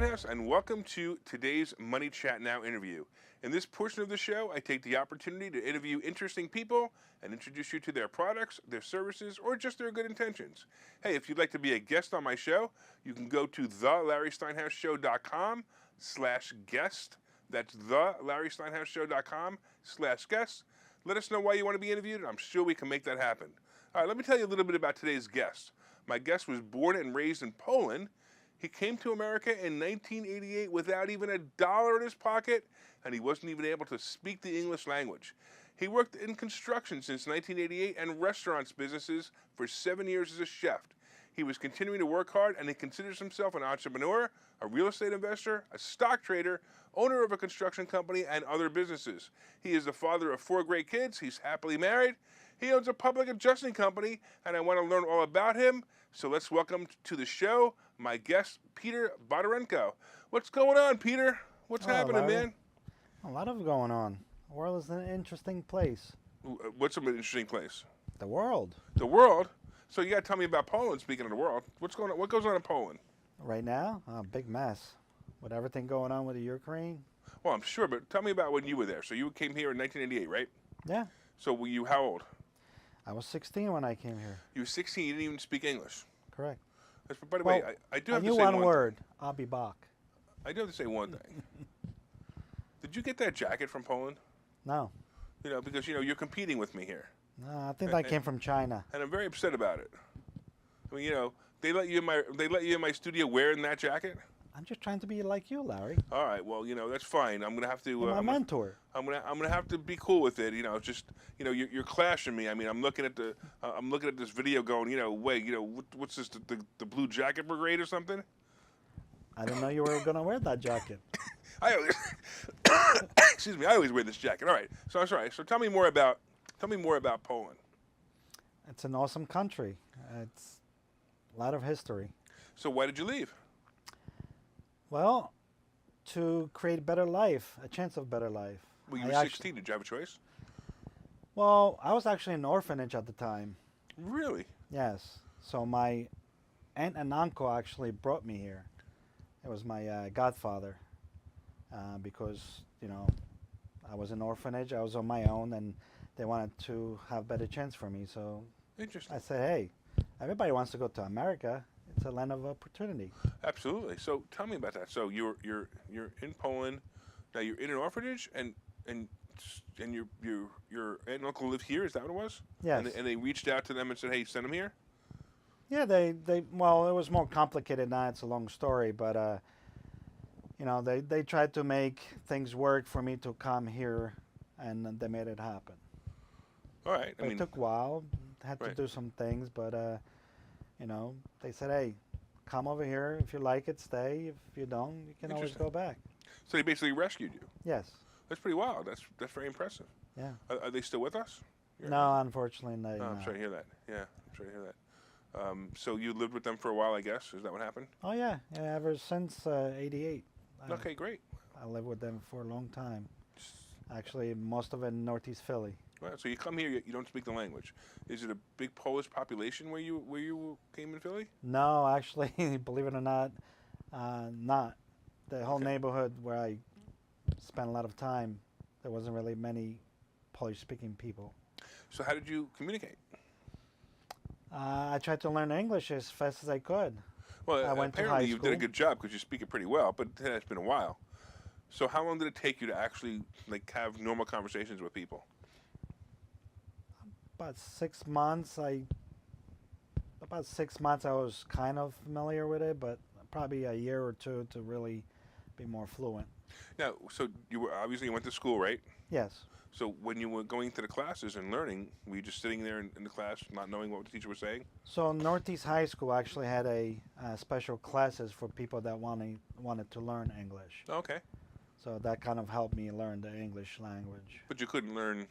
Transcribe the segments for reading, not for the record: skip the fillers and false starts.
Steinhouse, and welcome to today's Money Chat Now interview. In this portion of the show, I take the opportunity to interview interesting people and introduce you to their products, their services, or just their good intentions. Hey, if you'd like to be a guest on my show, you can go to thelarrysteinhouseshow.com/guest. That's thelarrysteinhouseshow.com/guest. Let us know why you want to be interviewed, and I'm sure we can make that happen. All right, let me tell you a little bit about today's guest. My guest was born and raised in Poland. He came to America in 1988 without even $1 in his pocket, and he wasn't even able to speak the English language. He worked in construction since 1988 and restaurants businesses for 7 years as a chef. He was continuing to work hard, and he considers himself an entrepreneur, a real estate investor, a stock trader, owner of a construction company, and other businesses. He is the father of 4 great kids. He's happily married. He owns a public adjusting company, and I want to learn all about him. So let's welcome to the show my guest, Peter Bondarenko. What's going on, Peter? What's happening, man? A lot of going on. The world is an interesting place. What's an interesting place? The world. The world? So you got to tell me about Poland, speaking of the world. What's going on? What goes on in Poland? Right now, a big mess. With everything going on with the Ukraine. Well, I'm sure, but tell me about when you were there. So you came here in 1988, right? Yeah. So were you how old? I was 16 when I came here. You were 16, you didn't even speak English. Correct. By the way, I do have to say one word. I'll be back. I do have to say one thing. Did you get that jacket from Poland? No. You know, because, you're competing with me here. No, I think that came from China. And I'm very upset about it. I mean, they let you in my studio wearing that jacket? I'm just trying to be like you, Larry. All right, well, that's fine. I'm gonna have to. You're my mentor. I'm gonna have to be cool with it. You're clashing me. I mean, I'm looking at this video, going, wait, what's this? The Blue Jacket Brigade or something? I didn't know you were gonna wear that jacket. I always, excuse me. I always wear this jacket. All right. So I'm sorry. So tell me more about Poland. It's an awesome country. It's a lot of history. So why did you leave? Well, to create a better life, a chance of better life. Well, you were 16. Did you have a choice? Well, I was actually in an orphanage at the time. Really? Yes. So my aunt and uncle actually brought me here. It was my godfather because, I was in an orphanage. I was on my own, and they wanted to have better chance for me. So interesting. I said, hey, everybody wants to go to America. It's a land of opportunity. Absolutely. So tell me about that. So you're in Poland. Now you're in an orphanage, and your aunt and uncle live here. Is that what it was? Yes. And they reached out to them and said, "Hey, send them here." Yeah, they well, it was more complicated now. It's a long story, but they tried to make things work for me to come here, and they made it happen. All right. It took a while. Had to do some things, but they said, hey, come over here. If you like it, stay. If you don't, you can always go back. So they basically rescued you? Yes. That's pretty wild. That's very impressive. Yeah. Are they still with us? No, unfortunately, no. I'm sorry to hear that. Yeah, I'm sorry to hear that. So you lived with them for a while, I guess? Is that what happened? Oh, yeah. Ever since 88. Okay, great. I lived with them for a long time. Actually, most of it in Northeast Philly. Well, so you come here, you don't speak the language. Is it a big Polish population where you came in Philly? No, actually, believe it or not, not. The whole neighborhood where I spent a lot of time, there wasn't really many Polish-speaking people. So how did you communicate? I tried to learn English as fast as I could. Well, I went to high apparently you school. did a good job because you speak it pretty well, but it's been a while. So how long did it take you to actually have normal conversations with people? About 6 months. About 6 months I was kind of familiar with it, but probably a year or two to really be more fluent. Now, so you went to school, right? Yes. So when you were going to the classes and learning, were you just sitting there in the class not knowing what the teacher was saying? So Northeast High School actually had special classes for people that wanted to learn English. Okay. So that kind of helped me learn the English language. But you couldn't learn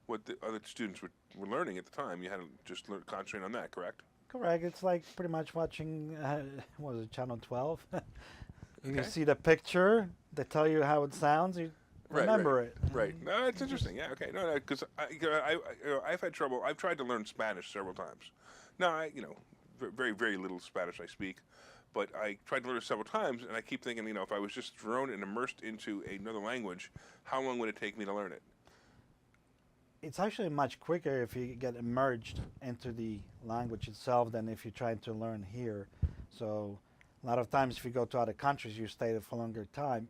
what the other students were learning at the time. You had to just concentrate on that, correct? Correct. It's like pretty much watching, what was it, Channel 12? You see the picture, they tell you how it sounds, you remember it. Right. No, it's interesting. Yeah, okay. No, because I've had trouble. I've tried to learn Spanish several times. No, very, very little Spanish I speak. but I tried to learn it several times, and I keep thinking, if I was just thrown and immersed into another language, how long would it take me to learn it? It's actually much quicker if you get immersed into the language itself than if you're trying to learn here. So a lot of times if you go to other countries, you stay there for a longer time.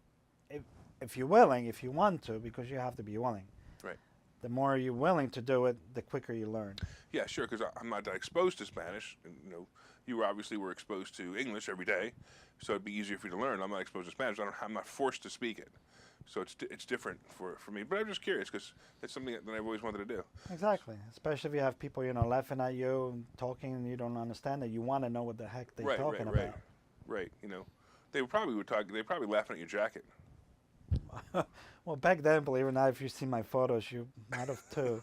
If you're willing, if you want to, because you have to be willing. Right. The more you're willing to do it, the quicker you learn. Yeah, sure, because I'm not that exposed to Spanish. And, you obviously were exposed to English every day, so it'd be easier for you to learn. I'm not exposed to Spanish. I'm not forced to speak it. So it's different for me. But I'm just curious because it's something that I've always wanted to do. Exactly. Especially if you have people, laughing at you and talking and you don't understand it. You want to know what the heck they're talking about. Right. They probably would talk. They're probably laughing at your jacket. Well, back then, believe it or not, if you see my photos, you might have too.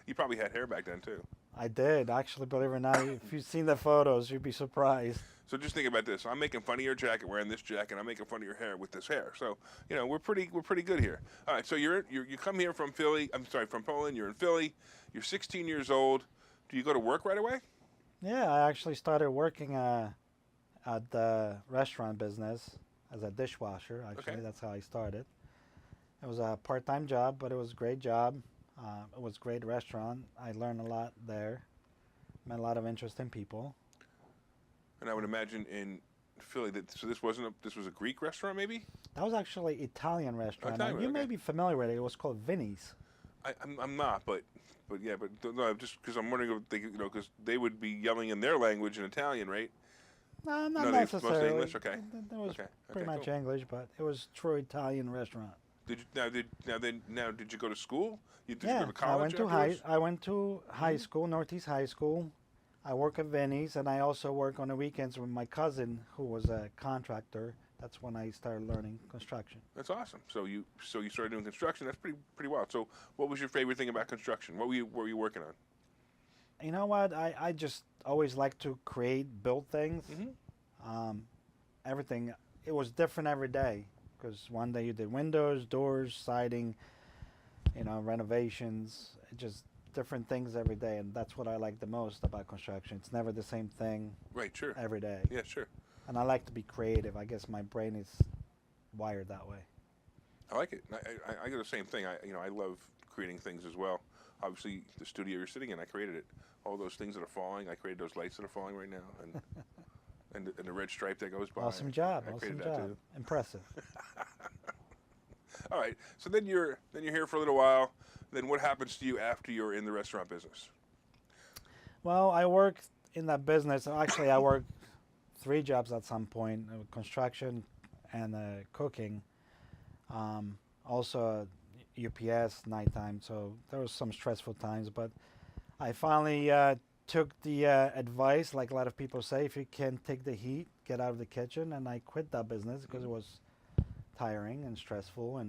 You probably had hair back then too. I did, actually, believe it or not. If you've seen the photos, you'd be surprised. So just think about this. I'm making fun of your jacket wearing this jacket. I'm making fun of your hair with this hair. So, we're pretty good here. All right, so you come here from Philly. I'm sorry, from Poland. You're in Philly. You're 16 years old. Do you go to work right away? Yeah, I actually started working at the restaurant business as a dishwasher. Actually, Okay. That's how I started. It was a part-time job, but it was a great job. It was a great restaurant. I learned a lot there. Met a lot of interesting people. And I would imagine in Philly so this was a Greek restaurant, maybe? That was actually Italian restaurant. Italian, You may okay. be familiar with it. It was called Vinny's. I'm not, but no, just because I'm wondering if they, because they would be yelling in their language in Italian, right? No, not No, mostly necessarily. English? Okay. It was Okay, pretty much cool. English, but it was true Italian restaurant. Did you go to school? Did you go to college? I went to afterwards? I went to high school, Northeast High School. I work at Vinny's, and I also work on the weekends with my cousin, who was a contractor. That's when I started learning construction. That's awesome. So you started doing construction. That's pretty wild. So what was your favorite thing about construction? What were you working on? You know what? I just always like to build things. Everything. It was different every day because one day you did windows, doors, siding, renovations. Just different things every day, and that's what I like the most about construction. It's never the same thing. Right. Sure. Every day. Yeah. Sure. And I like to be creative. I guess my brain is wired that way. I like it. I do the same thing. I love creating things as well. Obviously, the studio you're sitting in, I created it. All those things that are falling, I created those lights that are falling right now, and the red stripe that goes by. Awesome job. I Awesome created that job. too. Impressive. All right. So then you're here for a little while. Then what happens to you after you're in the restaurant business? Well, I worked in that business. Actually, I worked 3 jobs at some point: construction and cooking. Also, UPS nighttime. So there was some stressful times, but I finally took the advice, like a lot of people say, if you can take the heat, get out of the kitchen, and I quit that business because it was tiring and stressful,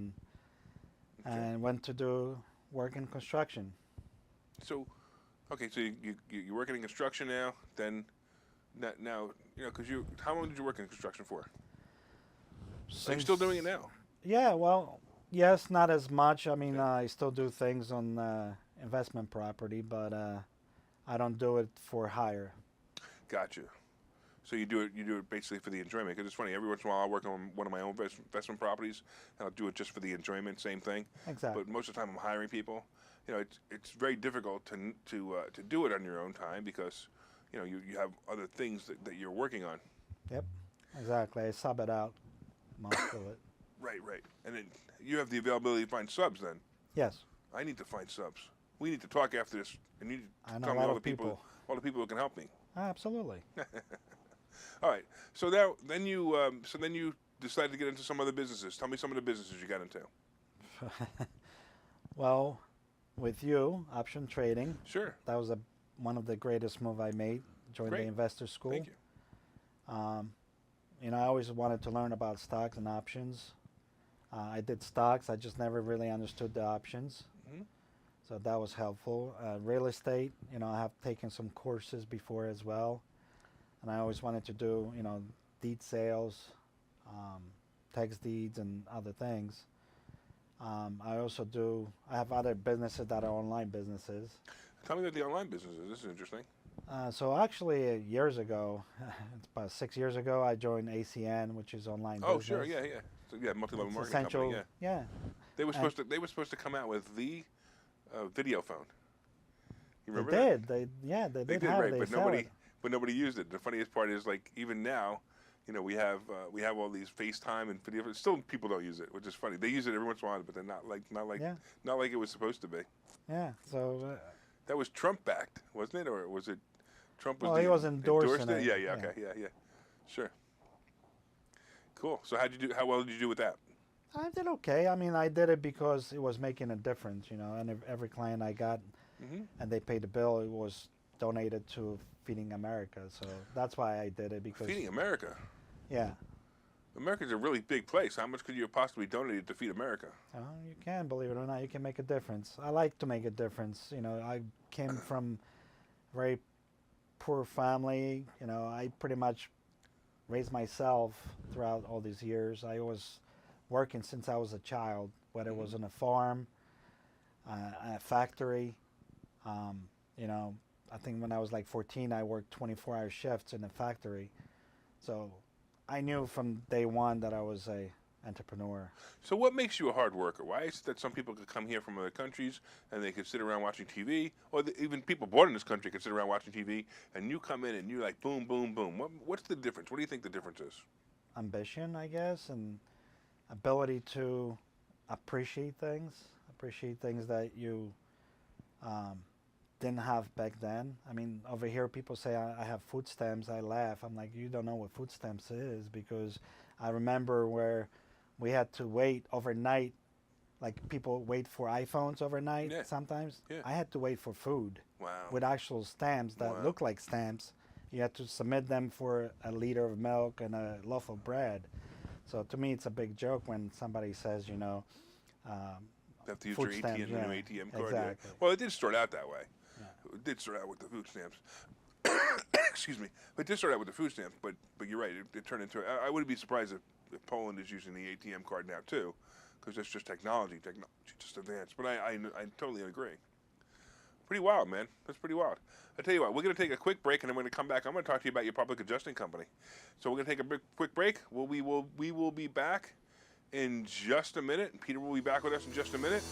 and went to do work in construction. So, okay, so you're working in construction now. Then, now because how long did you work in construction for? Are you still doing it now? Yeah, well, yes, not as much. I mean, I still do things on investment property, but I don't do it for hire. Gotcha. So you do it basically for the enjoyment. Because it's funny, every once in a while I'll work on one of my own investment properties, and I'll do it just for the enjoyment. Same thing. Exactly. But most of the time I'm hiring people. It's very difficult to do it on your own time because you have other things that you're working on. Yep, exactly. I sub it out most of it. Right. And then you have the availability to find subs. Then Yes, I need to find subs. We need to talk after this, and you need to I know tell a me lot all the of people. who can help me. Absolutely. All right. So then you decided to get into some other businesses. Tell me some of the businesses you got into. Well, with you, option trading, Sure. that was one of the greatest move I made. Joined Great. the investor school. Thank you. I always wanted to learn about stocks and options. I did stocks. I just never really understood the options. Mhm. So that was helpful. Real estate, I have taken some courses before as well. And I always wanted to do, deed sales, tax deeds, and other things. I have other businesses that are online businesses. Tell me about the online businesses. This is interesting. So actually, years ago, it's about 6 years ago, I joined ACN, which is online Oh, business. sure, yeah, yeah. So, yeah, multi-level It's marketing essential. company. Yeah, Yeah. And they were supposed to come out with the video phone. You they remember that? did. They They did did, have it. right? They sell it. But nobody used it. The funniest part is like even now, we have all these FaceTime and video. Still, people don't use it, which is funny. They use it every once in a while, but they're Yeah. not like it was supposed to be. Yeah. So, That was Trump backed, wasn't it, or was it Trump was well, the he was endorsing endorsed it? it. Yeah, yeah, okay, yeah, yeah, sure, cool. So how well did you do with that? I did okay. I mean, I did it because it was making a difference, and every client I got Hmm. and they paid the bill, it was donated to Feeding America. So that's why I did it because, Feeding America. yeah, America's a really big place. How much could you have possibly donated to Feed America? you can, believe it or not, you can make a difference. I like to make a difference. I came from a very poor family. I pretty much raised myself throughout all these years. I was working since I was a child, whether it was on a farm, a factory. I think when I was like 14, I worked 24-hour shifts in a factory. So I knew from day one that I was a entrepreneur. So what makes you a hard worker? Why is it that some people could come here from other countries and they could sit around watching TV, or even people born in this country could sit around watching TV, and you come in and you're like boom, boom, boom. What's the difference? What do you think the difference is? Ambition, I guess, and ability to appreciate things that you didn't have back then. I mean, over here people say I have food stamps. I laugh. I'm like, you don't know what food stamps is, because I remember where we had to wait overnight. Like people wait for iPhones overnight. Yeah. Sometimes. Yeah. I had to wait for food Wow. with actual stamps that Wow. look like stamps. You had to submit them for a liter of milk and a loaf of bread. So to me, it's a big joke when somebody says, You have to use food your stamps, ATM, yeah, new ATM card. exactly. Yeah. Well, it did start out that way. Yeah. It did start out with the food stamps. Excuse me. But it did start out with the food stamps. But you're right. It turned into. I wouldn't be surprised if Poland is using the ATM card now too, because that's just technology. Technology just advanced. But I totally agree. Pretty wild, man. That's pretty wild. I tell you what, we're going to take a quick break, and then we're going to come back. I'm going to talk to you about your public adjusting company. So we're going to take a quick break. We will be back in just a minute. Peter will be back with us in just a minute.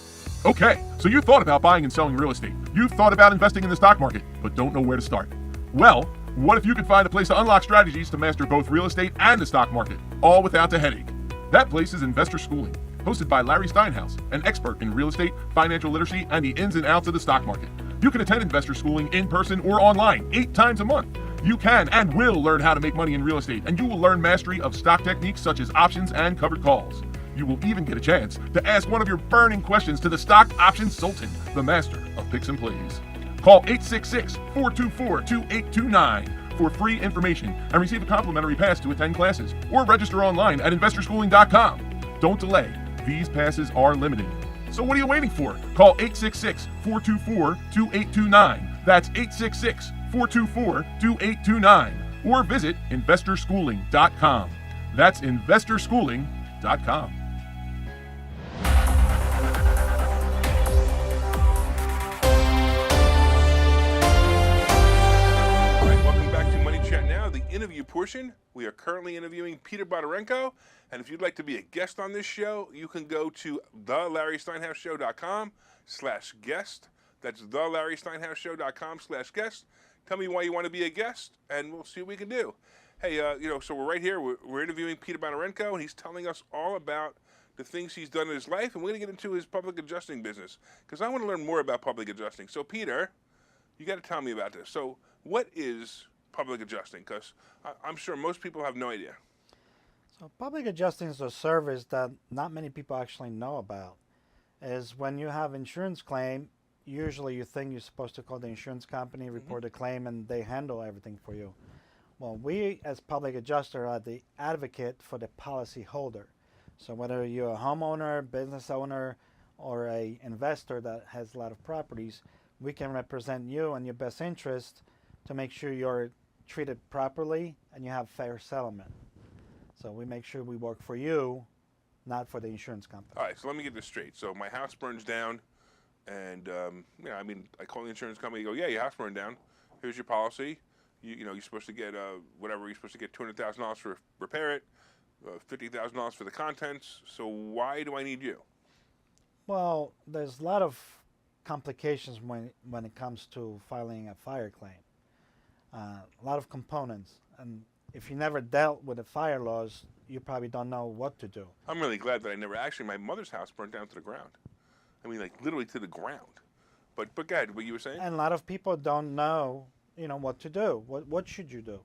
Okay, so you thought about buying and selling real estate. You've thought about investing in the stock market, but don't know where to start. Well, what if you could find a place to unlock strategies to master both real estate and the stock market, all without the headache? That place is Investor Schooling, hosted by Larry Steinhouse, an expert in real estate, financial literacy, and the ins and outs of the stock market. You can attend Investor Schooling in person or online 8 times a month. You can and will learn how to make money in real estate, and you will learn mastery of stock techniques such as options and covered calls. You will even get a chance to ask one of your burning questions to the stock options sultan, the master of picks and plays. Call 866-424-2829 for free information and receive a complimentary pass to attend classes, or register online at investorschooling.com. Don't delay. These passes are limited. So what are you waiting for? Call 866-424-2829. That's 866-424-2829. Or visit investorschooling.com. That's investorschooling.com. All right, welcome back to Money Chat Now, the interview portion. We are currently interviewing Peter Bondarenko, and if you'd like to be a guest on this show, you can go to thelarrysteinhouseshow.com/guest. That's thelarrysteinhouseshow.com/guest. Tell me why you want to be a guest, and we'll see what we can do. Hey, so we're right here. We're interviewing Peter Bondarenko, and he's telling us all about the things he's done in his life, and we're going to get into his public adjusting business, because I want to learn more about public adjusting. So, Peter, you got to tell me about this. So, what is public adjusting? Because I'm sure most people have no idea. So public adjusting is a service that not many people actually know about. Is when you have insurance claim, usually you think you're supposed to call the insurance company, report a claim, and they handle everything for you. Well, we as public adjuster are the advocate for the policy holder. So whether you're a homeowner, business owner, or a investor that has a lot of properties, we can represent you and your best interest to make sure you're treated properly and you have fair settlement. So we make sure we work for you, not for the insurance company. All right, so let me get this straight. So my house burns down, and I call the insurance company. Go, yeah, your house burned down, Here's your policy. You're supposed to get whatever. You're supposed to get $200,000 for repair it, $50,000 for the contents. So why do I need you? Well, there's a lot of complications when it comes to filing a fire claim. A lot of components, and if you never dealt with the fire laws, you probably don't know what to do. I'm really glad that I never. Actually, my mother's house burnt down to the ground. I mean, like literally to the ground. But go ahead. What you were saying? And a lot of people don't know, what to do. What should you do?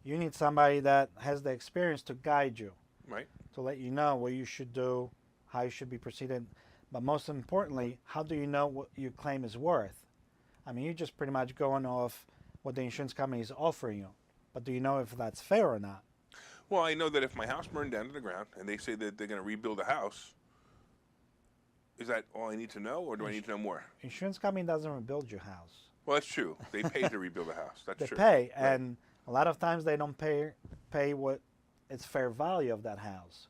You need somebody that has the experience to guide you, Right. to let you know what you should do, how you should be proceeding. But most importantly, how do you know what your claim is worth? I mean, you're just pretty much going off what the insurance company is offering you. But do you know if that's fair or not? Well, I know that if my house burned down to the ground and they say that they're going to rebuild the house, is that all I need to know, or do I need to know more? Insurance company doesn't rebuild your house. Well, that's true. They pay to rebuild the house. That's They true. pay, Right. and a lot of times they don't pay what its fair value of that house.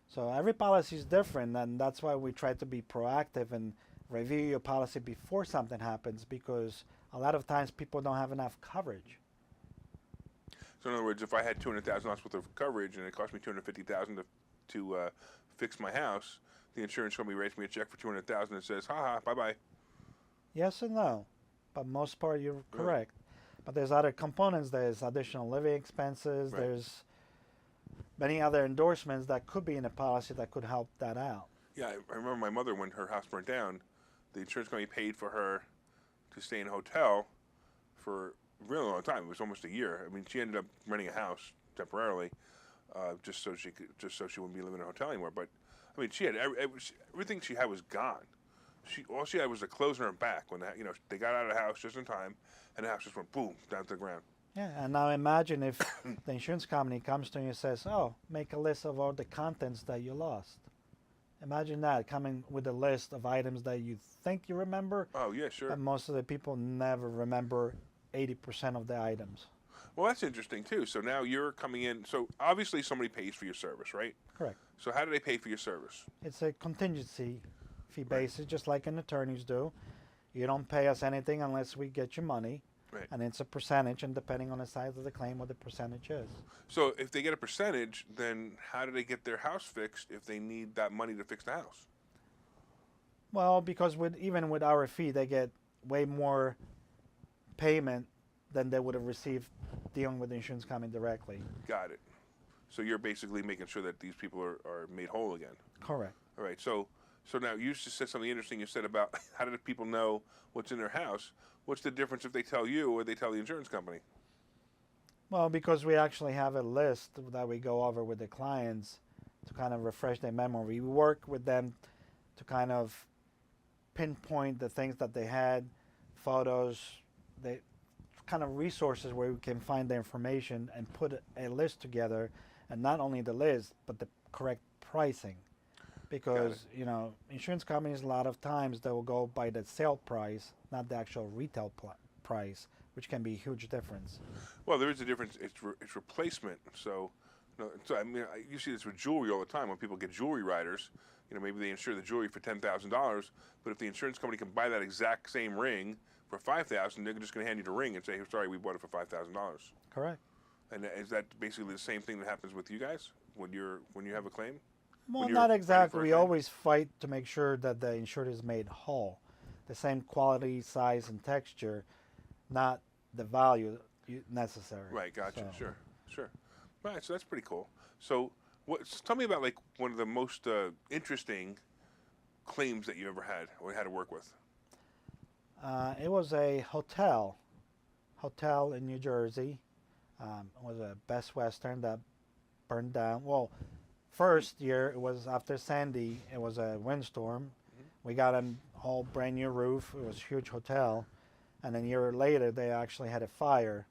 So every policy is different, and that's why we try to be proactive and review your policy before something happens, because a lot of times people don't have enough coverage. So in other words, if I had $200,000 worth of coverage and it cost me $250,000 to fix my house, the insurance company writes me a check for $200,000 and says, "Ha ha, bye bye." Yes and no, but most part you're correct. But there's other components. There's additional living expenses. Right. There's many other endorsements that could be in a policy that could help that out. Yeah, I remember my mother, when her house burnt down, the insurance company paid for her to stay in a hotel for a really long time. It was almost a year. I mean, she ended up renting a house temporarily, just so she wouldn't be living in a hotel anymore. But I mean, she had everything she had was gone. All she had was the clothes on her back when they got out of the house just in time, and the house just went boom down to the ground. Yeah, and now imagine if the insurance company comes to you and says, "Oh, make a list of all the contents that you lost." Imagine that, coming with a list of items that you think you remember, Oh yeah, sure. and most of the people never remember 80% of the items. Well, that's interesting too. So now you're coming in. So obviously somebody pays for your service, right? Correct. So how do they pay for your service? It's a contingency fee basis, just like an attorneys do. You don't pay us anything unless we get your money. Right. And it's a percentage, and depending on the size of the claim, what the percentage is. So if they get a percentage, then how do they get their house fixed if they need that money to fix the house? Well, because even with our fee, they get way more payment than they would have received dealing with the insurance company directly. Got it. So you're basically making sure that these people are made whole again. Correct. All right. So now you just said something interesting. You said about how do the people know what's in their house? What's the difference if they tell you or they tell the insurance company? Well, because we actually have a list that we go over with the clients to kind of refresh their memory. We work with them to kind of pinpoint the things that they had, photos, the kind of resources where we can find the information and put a list together, and not only the list, but the correct pricing. Because, insurance companies, a lot of times, they will go by the sale price, not the actual retail price, which can be a huge difference. Well, there is a difference. It's replacement. So I mean, you see this with jewelry all the time. When people get jewelry riders, maybe they insure the jewelry for $10,000, but if the insurance company can buy that exact same ring for $5,000, they're just going to hand you the ring and say, "Sorry, we bought it for $5,000." Correct. And is that basically the same thing that happens with you guys when you have a claim? Well, When you're not fighting for exactly. a We claim? always fight to make sure that the insured is made whole. The same quality, size, and texture, not the value necessary. Right, gotcha. So, Sure. Right, so that's pretty cool. So, tell me about like one of the most interesting claims that you ever had or had to work with. it was a hotel in New Jersey. It was a Best Western that burned down. Well, first year, it was after Sandy. It was a windstorm. We got a whole brand new roof. It was a huge hotel. And then a year later, they actually had a fire.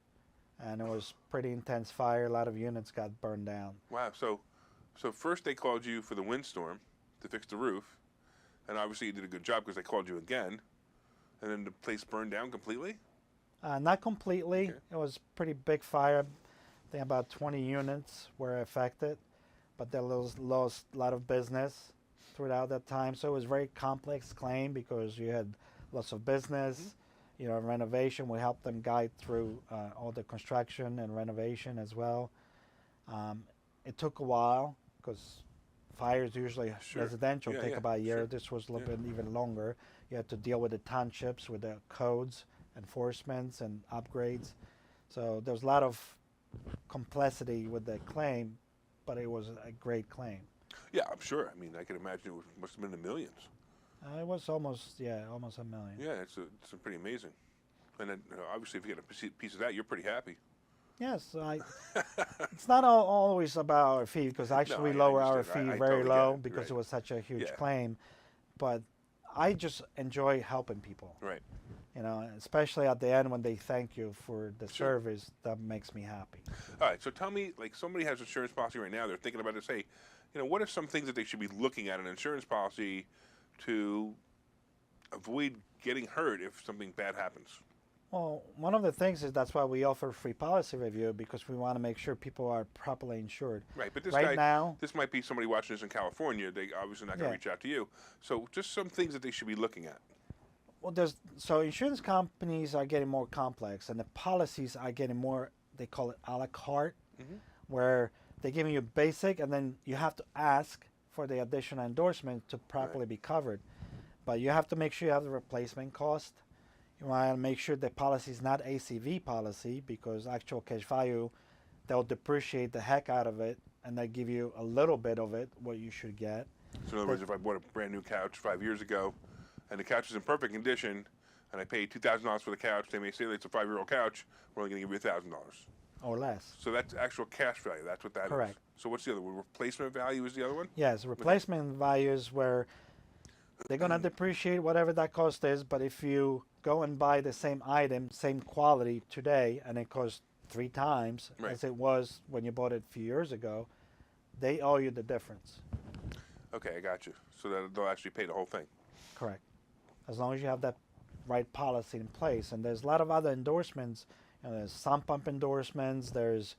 And it was pretty intense fire. A lot of units got burned down. Wow. So first they called you for the windstorm to fix the roof, and obviously you did a good job because they called you again, and then the place burned down completely. Not completely. Okay. It was pretty big fire. I think about 20 units were affected, but they lost a lot of business throughout that time. So it was a very complex claim because you had lots of business. renovation. We help them guide through all the construction and renovation as well. It took a while because fires usually residential take about a year. This was a little bit even longer. You had to deal with the townships, with the codes, enforcements, and upgrades. So there was a lot of complexity with the claim, but it was a great claim. Yeah, I'm sure. I mean, I can imagine it must have been in the millions. It was almost $1 million. Yeah, it's pretty amazing. And then obviously, if you get a piece of that, you're pretty happy. Yes, it's not always about our fee, because actually we lower our fee very low because it was such a huge claim. But I just enjoy helping people. Right. Especially at the end when they thank you for the service, that makes me happy. All right, so tell me, like somebody has an insurance policy right now, they're thinking about this, hey, what are some things that they should be looking at in an insurance policy to avoid getting hurt if something bad happens? Well, one of the things is that's why we offer free policy review, because we want to make sure people are properly insured. Right, but this this might be somebody watching this in California. They obviously not going to reach out to you. So just some things that they should be looking at. Well, so insurance companies are getting more complex, and the policies are getting more, they call it a la carte, where they're giving you basic, and then you have to ask for the additional endorsement to properly be covered. But you have to make sure you have the replacement cost. You want to make sure the policy is not ACV policy, because actual cash value, they'll depreciate the heck out of it, and they give you a little bit of it, what you should get. So in other words, if I bought a brand new couch 5 years ago, and the couch is in perfect condition, and I paid $2,000 for the couch, they may say that it's a 5-year-old couch, we're only going to give you $1,000. Or less. So that's actual cash value. That's what that is. Correct. So what's the other one? Replacement value is the other one? Yes, replacement value is where they're going to depreciate whatever that cost is, but if you go and buy the same item, same quality today, and it costs 3 times as it was when you bought it a few years ago, they owe you the difference. Okay, I got you. So that they'll actually pay the whole thing. Correct. As long as you have that right policy in place. And there's a lot of other endorsements. There's sump pump endorsements. There's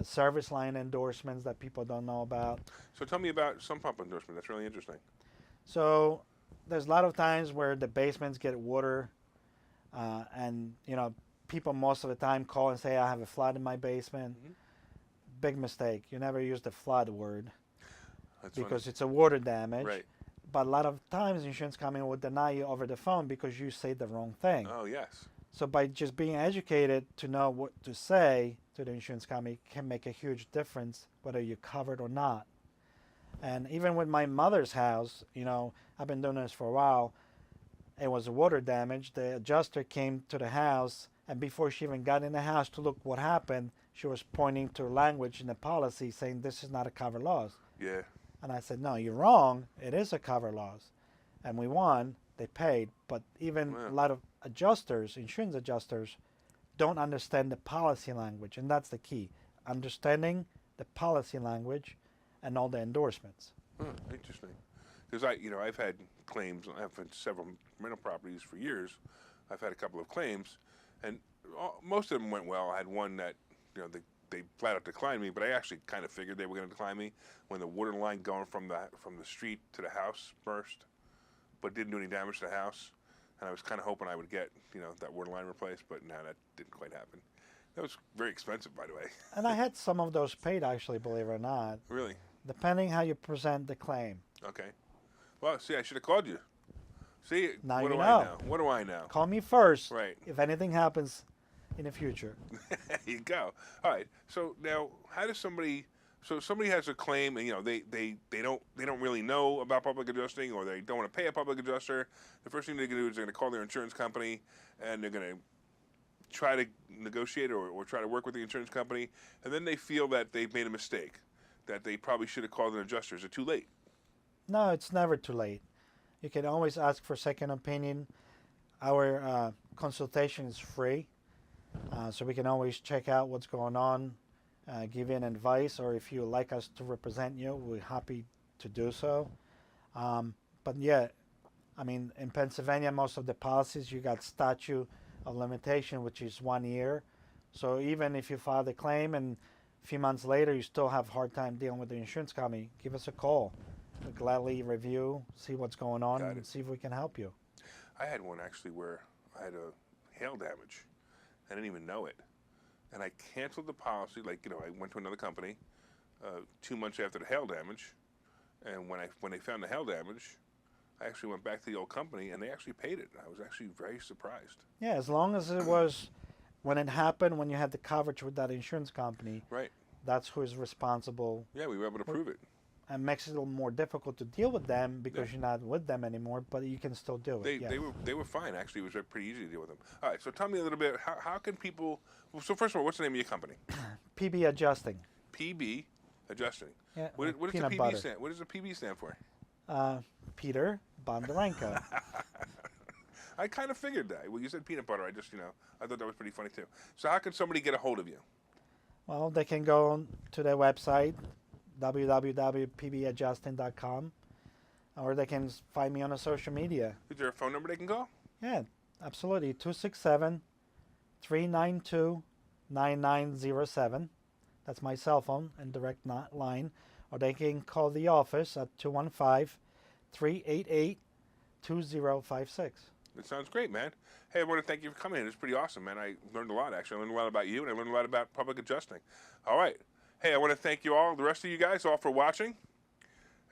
service line endorsements that people don't know about. So tell me about sump pump endorsement. That's really interesting. So there's a lot of times where the basements get water, and people most of the time call and say, I have a flood in my basement. Big mistake. You never use the flood word. That's because funny. It's a water damage. Right. But a lot of times insurance company will deny you over the phone because you say the wrong thing. Oh, yes. So by just being educated to know what to say to the insurance company can make a huge difference whether you're covered or not. And even with my mother's house, I've been doing this for a while. It was water damage. The adjuster came to the house, and before she even got in the house to look what happened, she was pointing to language in the policy saying this is not a cover loss. Yeah. And I said, no, you're wrong. It is a cover loss. And we won. They paid. But even a lot of adjusters, insurance adjusters, don't understand the policy language. And that's the key. Understanding the policy language and all the endorsements. Interesting. Because I've had claims. I've had several rental properties for years. I've had a couple of claims. And most of them went well. I had one that, they flat out declined me, but I actually kind of figured they were going to decline me when the water line going from the street to the house burst, but didn't do any damage to the house. And I was kind of hoping I would get, that water line replaced, but no, that didn't quite happen. That was very expensive, by the way. And I had some of those paid, actually, believe it or not. Really? Depending how you present the claim. Okay. Well, see, I should have called you. See, now what you do know. I know? What do I know? Call me first. Right. If anything happens in the future. There you go. All right. So now, how does somebody? So somebody has a claim, and they don't really know about public adjusting, or they don't want to pay a public adjuster. The first thing they're going to do is they're going to call their insurance company, and they're going to try to negotiate or try to work with the insurance company, and then they feel that they've made a mistake, that they probably should have called an adjuster. Is it too late? No, it's never too late. You can always ask for second opinion. Our consultation is free. So we can always check out what's going on, give you an advice, or if you would like us to represent you, we're happy to do so. But yeah, in Pennsylvania, most of the policies, you got statute of limitation, which is 1 year. So even if you file the claim and a few months later you still have a hard time dealing with the insurance company, give us a call. We'll gladly review, see what's going on, and see if we can help you. I had one actually where hail damage. I didn't even know it. And I canceled the policy. Like, I went to another company 2 months after the hail damage. And when they found the hail damage, I actually went back to the old company and they actually paid it. I was actually very surprised. Yeah, as long as it was when it happened, when you had the coverage with that insurance company, Right. that's who is responsible. Yeah, we were able to prove it. And makes it a little more difficult to deal with them because you're not with them anymore, but you can still do it. They were fine. Actually, it was pretty easy to deal with them. All right, so tell me a little bit. How can people? So first of all, what's the name of your company? PB Adjusting. PB Adjusting. Yeah. What does the peanut PB butter. stand? What does the PB stand for? Peter Bondarenko. I kind of figured that. Well, you said peanut butter. I just, I thought that was pretty funny too. So how can somebody get a hold of you? Well, they can go on to their website, www.pbadjusting.com, or they can find me on the social media. Is there a phone number they can call? Yeah, absolutely. 267-392-9907. That's my cell phone and direct line. Or they can call the office at 215-388-2056. That sounds great, man. Hey, I want to thank you for coming in. It's pretty awesome, man. I learned a lot, actually. I learned a lot about you, and I learned a lot about public adjusting. All right. Hey, I want to thank you all, the rest of you guys, all for watching.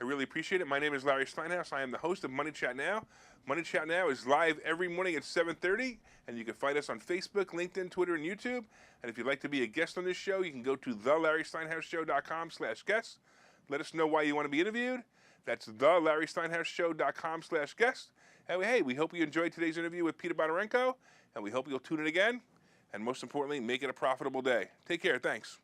I really appreciate it. My name is Larry Steinhouse. I am the host of Money Chat Now. Money Chat Now is live every morning at 7:30, and you can find us on Facebook, LinkedIn, Twitter, and YouTube. And if you'd like to be a guest on this show, you can go to thelarrysteinhouseshow.com/guest. Let us know why you want to be interviewed. That's thelarrysteinhouseshow.com/guest. And hey, we hope you enjoyed today's interview with Peter Bondarenko, and we hope you'll tune in again. And most importantly, make it a profitable day. Take care. Thanks.